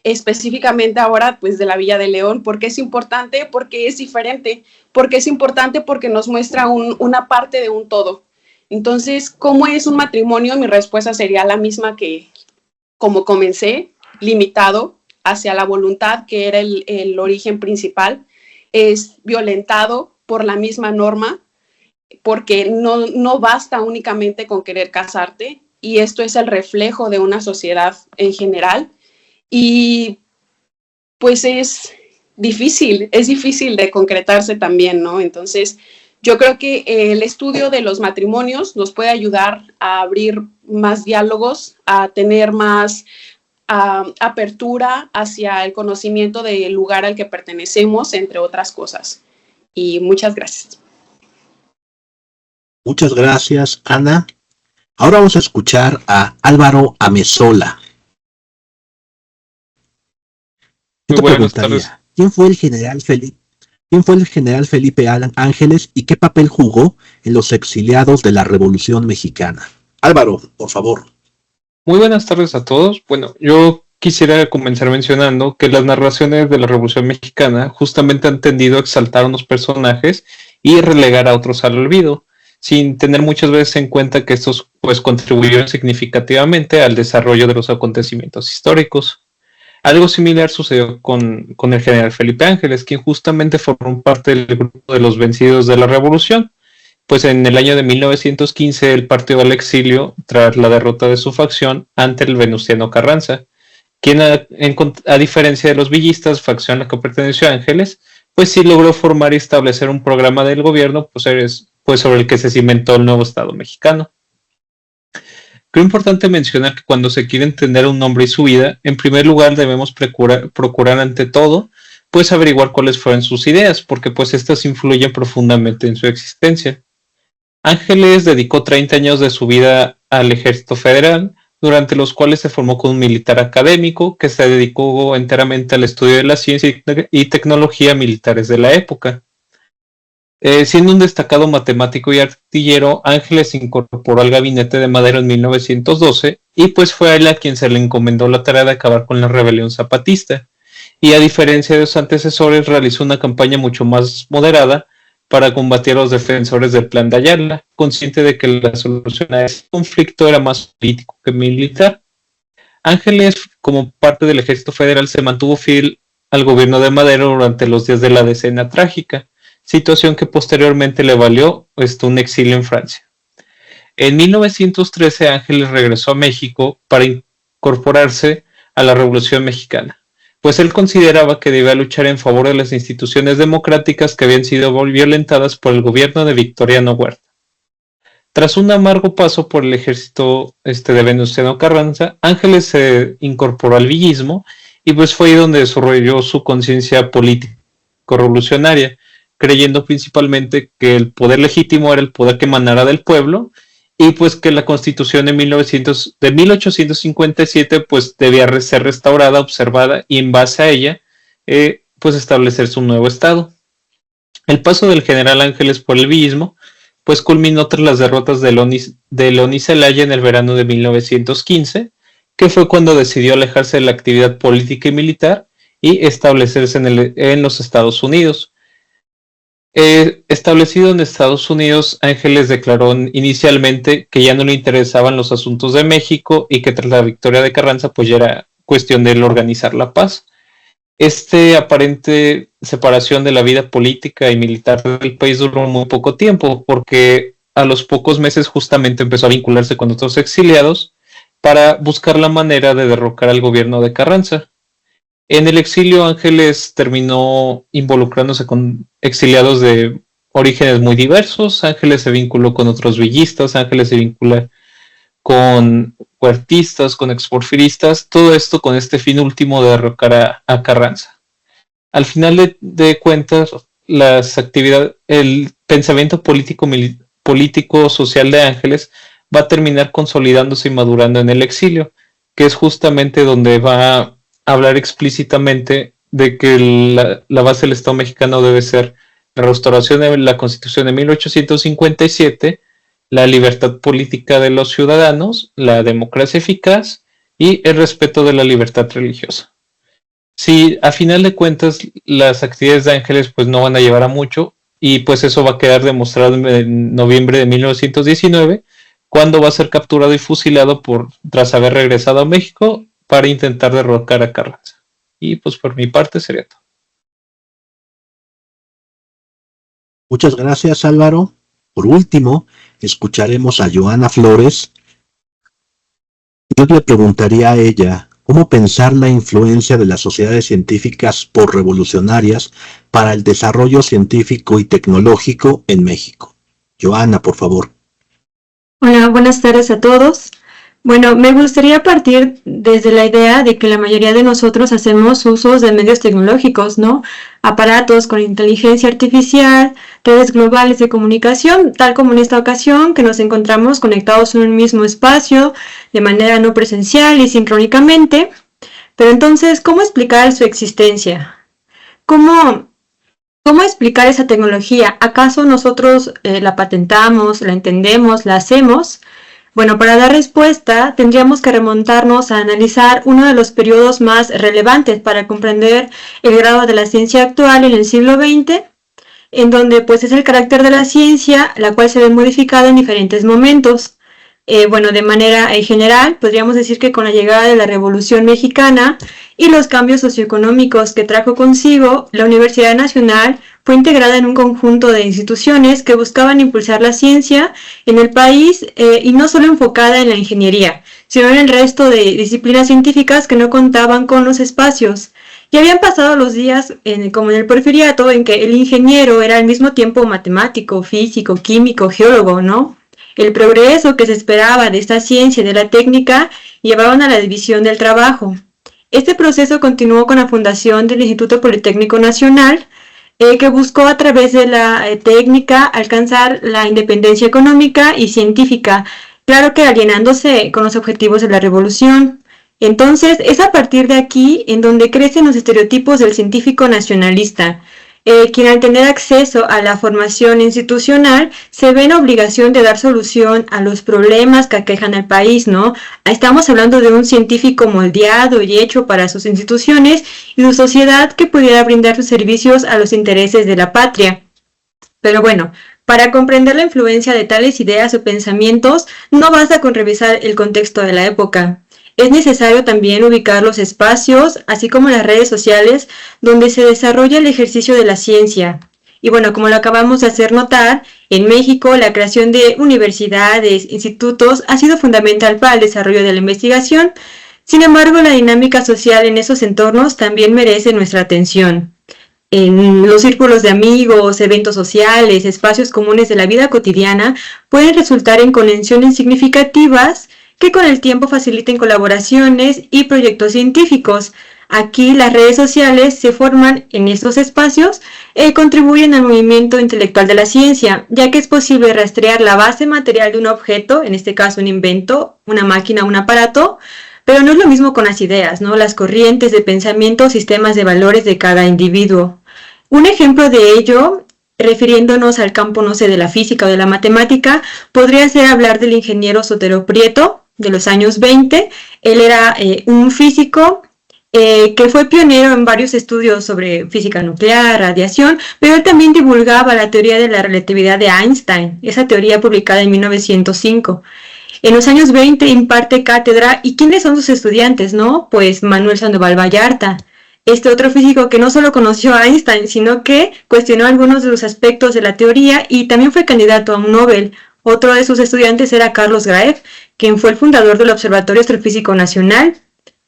Específicamente ahora, pues, de la Villa de León. ¿Por qué es importante? Porque es diferente. Porque es importante porque nos muestra una parte de un todo. Entonces, ¿cómo es un matrimonio? Mi respuesta sería la misma que como comencé, limitado hacia la voluntad, que era el origen principal. Es violentado por la misma norma, porque no basta únicamente con querer casarte, y esto es el reflejo de una sociedad en general. Y pues es difícil de concretarse también, ¿no? Entonces, yo creo que el estudio de los matrimonios nos puede ayudar a abrir más diálogos, a tener más apertura hacia el conocimiento del lugar al que pertenecemos, entre otras cosas. Y muchas gracias. Muchas gracias, Ana. Ahora vamos a escuchar a Álvaro Amezola. Yo te preguntaría, ¿quién fue el general Felipe Ángeles y qué papel jugó en los exiliados de la Revolución Mexicana? Álvaro, por favor. Muy buenas tardes a todos. Bueno, yo quisiera comenzar mencionando que las narraciones de la Revolución Mexicana justamente han tendido a exaltar a unos personajes y relegar a otros al olvido, sin tener muchas veces en cuenta que estos pues contribuyeron significativamente al desarrollo de los acontecimientos históricos. Algo similar sucedió con el general Felipe Ángeles, quien justamente formó parte del grupo de los vencidos de la Revolución, pues en el año de 1915 él partió al exilio tras la derrota de su facción ante el Venustiano Carranza, quien a diferencia de los villistas, facción a la que perteneció Ángeles, pues sí logró formar y establecer un programa del gobierno pues sobre el que se cimentó el nuevo Estado mexicano. Creo importante mencionar que cuando se quiere entender a un hombre y su vida, en primer lugar debemos procurar ante todo, pues averiguar cuáles fueron sus ideas, porque pues estas influyen profundamente en su existencia. Ángeles dedicó 30 años de su vida al Ejército Federal, durante los cuales se formó como un militar académico que se dedicó enteramente al estudio de la ciencia y tecnología militares de la época. Siendo un destacado matemático y artillero, Ángeles se incorporó al gabinete de Madero en 1912 y pues fue a él a quien se le encomendó la tarea de acabar con la rebelión zapatista, y a diferencia de sus antecesores realizó una campaña mucho más moderada para combatir a los defensores del Plan de Ayala, consciente de que la solución a ese conflicto era más político que militar. Ángeles, como parte del Ejército Federal, se mantuvo fiel al gobierno de Madero durante los días de la Decena Trágica, situación que posteriormente le valió un exilio en Francia. En 1913 Ángeles regresó a México para incorporarse a la Revolución Mexicana, pues él consideraba que debía luchar en favor de las instituciones democráticas que habían sido violentadas por el gobierno de Victoriano Huerta. Tras un amargo paso por el ejército de Venustiano Carranza, Ángeles se incorporó al villismo y pues fue ahí donde desarrolló su conciencia político-revolucionaria, creyendo principalmente que el poder legítimo era el poder que emanara del pueblo, y pues que la Constitución de 1857 pues debía ser restaurada, observada, y en base a ella pues establecerse un nuevo estado. El paso del general Ángeles por el villismo pues culminó tras las derrotas de León y Celaya en el verano de 1915, que fue cuando decidió alejarse de la actividad política y militar y establecerse en los Estados Unidos. Establecido en Estados Unidos, Ángeles declaró inicialmente que ya no le interesaban los asuntos de México y que tras la victoria de Carranza pues ya era cuestión de él organizar la paz. Aparente separación de la vida política y militar del país duró muy poco tiempo, porque a los pocos meses justamente empezó a vincularse con otros exiliados para buscar la manera de derrocar al gobierno de Carranza. En el exilio, Ángeles terminó involucrándose con exiliados de orígenes muy diversos. Ángeles se vinculó con otros villistas, Ángeles se vincula con huertistas, con exporfiristas, todo esto con este fin último de derrocar a Carranza. Al final de cuentas, el pensamiento político social de Ángeles va a terminar consolidándose y madurando en el exilio, que es justamente donde va a hablar explícitamente de que la base del Estado mexicano debe ser la restauración de la Constitución de 1857, la libertad política de los ciudadanos, la democracia eficaz y el respeto de la libertad religiosa. Si a final de cuentas las actividades de Ángeles pues no van a llevar a mucho, y pues eso va a quedar demostrado en noviembre de 1919, cuando va a ser capturado y fusilado tras haber regresado a México para intentar derrocar a Carranza. Y pues por mi parte sería todo. Muchas gracias, Álvaro. Por último, escucharemos a Joana Flores. Yo le preguntaría a ella cómo pensar la influencia de las sociedades científicas posrevolucionarias para el desarrollo científico y tecnológico en México. Joana, por favor. Hola, buenas tardes a todos. Bueno, me gustaría partir desde la idea de que la mayoría de nosotros hacemos usos de medios tecnológicos, ¿no? Aparatos con inteligencia artificial, redes globales de comunicación, tal como en esta ocasión que nos encontramos conectados en un mismo espacio de manera no presencial y sincrónicamente. Pero entonces, ¿cómo explicar su existencia? ¿Cómo explicar esa tecnología? ¿Acaso nosotros la patentamos, la entendemos, la hacemos? Bueno, para dar respuesta tendríamos que remontarnos a analizar uno de los periodos más relevantes para comprender el grado de la ciencia actual en el siglo XX, en donde pues es el carácter de la ciencia, la cual se ve modificada en diferentes momentos. Bueno, de manera general, podríamos decir que con la llegada de la Revolución Mexicana y los cambios socioeconómicos que trajo consigo, la Universidad Nacional fue integrada en un conjunto de instituciones que buscaban impulsar la ciencia en el país y no solo enfocada en la ingeniería, sino en el resto de disciplinas científicas que no contaban con los espacios. Ya habían pasado los días, como en el Porfiriato, en que el ingeniero era al mismo tiempo matemático, físico, químico, geólogo, ¿no? El progreso que se esperaba de esta ciencia y de la técnica llevaban a la división del trabajo. Este proceso continuó con la fundación del Instituto Politécnico Nacional, que buscó a través de la técnica alcanzar la independencia económica y científica, claro que alienándose con los objetivos de la revolución. Entonces, es a partir de aquí en donde crecen los estereotipos del científico nacionalista, quien al tener acceso a la formación institucional se ve en obligación de dar solución a los problemas que aquejan al país, ¿no? Estamos hablando de un científico moldeado y hecho para sus instituciones y su sociedad que pudiera brindar sus servicios a los intereses de la patria. Pero bueno, para comprender la influencia de tales ideas o pensamientos, no basta con revisar el contexto de la época. Es necesario también ubicar los espacios, así como las redes sociales, donde se desarrolla el ejercicio de la ciencia. Y bueno, como lo acabamos de hacer notar, en México la creación de universidades, institutos, ha sido fundamental para el desarrollo de la investigación. Sin embargo, la dinámica social en esos entornos también merece nuestra atención. En los círculos de amigos, eventos sociales, espacios comunes de la vida cotidiana pueden resultar en conexiones significativas que con el tiempo faciliten colaboraciones y proyectos científicos. Aquí las redes sociales se forman en estos espacios y contribuyen al movimiento intelectual de la ciencia, ya que es posible rastrear la base material de un objeto, en este caso un invento, una máquina, un aparato, pero no es lo mismo con las ideas, ¿no? Las corrientes de pensamiento, sistemas de valores de cada individuo. Un ejemplo de ello, refiriéndonos al campo, no sé, de la física o de la matemática, podría ser hablar del ingeniero Sotero Prieto, de los años 20. Él era un físico que fue pionero en varios estudios sobre física nuclear, radiación, pero él también divulgaba la teoría de la relatividad de Einstein, esa teoría publicada en 1905. En los años 20 imparte cátedra. ¿Y quiénes son sus estudiantes, no? Pues Manuel Sandoval Vallarta, este otro físico que no solo conoció a Einstein, sino que cuestionó algunos de los aspectos de la teoría y también fue candidato a un Nobel. Otro de sus estudiantes era Carlos Graeff, quien fue el fundador del Observatorio Astrofísico Nacional.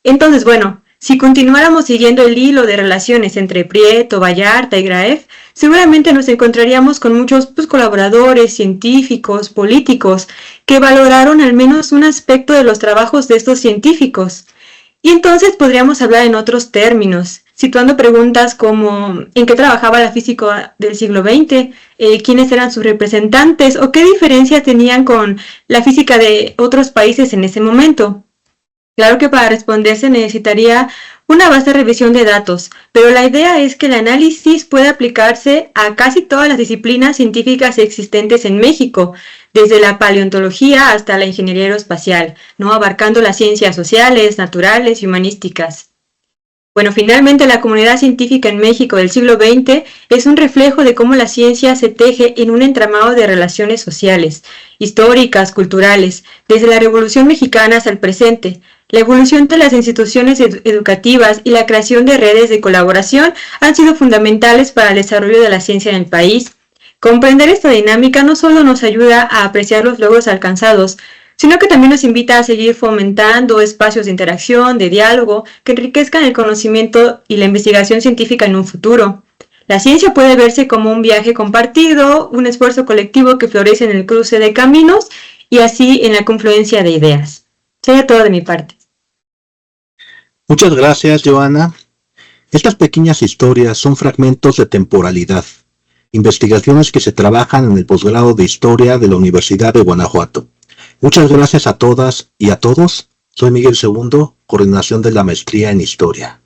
Entonces, bueno, si continuáramos siguiendo el hilo de relaciones entre Prieto, Vallarta y Graeff, seguramente nos encontraríamos con muchos colaboradores, científicos, políticos, que valoraron al menos un aspecto de los trabajos de estos científicos. Y entonces podríamos hablar en otros términos, situando preguntas como ¿en qué trabajaba la física del siglo XX? ¿Quiénes eran sus representantes? ¿O qué diferencia tenían con la física de otros países en ese momento? Claro que para responder se necesitaría una vasta revisión de datos, pero la idea es que el análisis puede aplicarse a casi todas las disciplinas científicas existentes en México, desde la paleontología hasta la ingeniería aeroespacial, ¿no? Abarcando las ciencias sociales, naturales y humanísticas. Bueno, finalmente la comunidad científica en México del siglo XX es un reflejo de cómo la ciencia se teje en un entramado de relaciones sociales, históricas, culturales, desde la Revolución Mexicana hasta el presente. La evolución de las instituciones educativas y la creación de redes de colaboración han sido fundamentales para el desarrollo de la ciencia en el país. Comprender esta dinámica no solo nos ayuda a apreciar los logros alcanzados, sino que también nos invita a seguir fomentando espacios de interacción, de diálogo, que enriquezcan el conocimiento y la investigación científica en un futuro. La ciencia puede verse como un viaje compartido, un esfuerzo colectivo que florece en el cruce de caminos y así en la confluencia de ideas. Sería todo de mi parte. Muchas gracias, Joana. Estas pequeñas historias son fragmentos de temporalidad, investigaciones que se trabajan en el posgrado de Historia de la Universidad de Guanajuato. Muchas gracias a todas y a todos. Soy Miguel Segundo, coordinación de la maestría en Historia.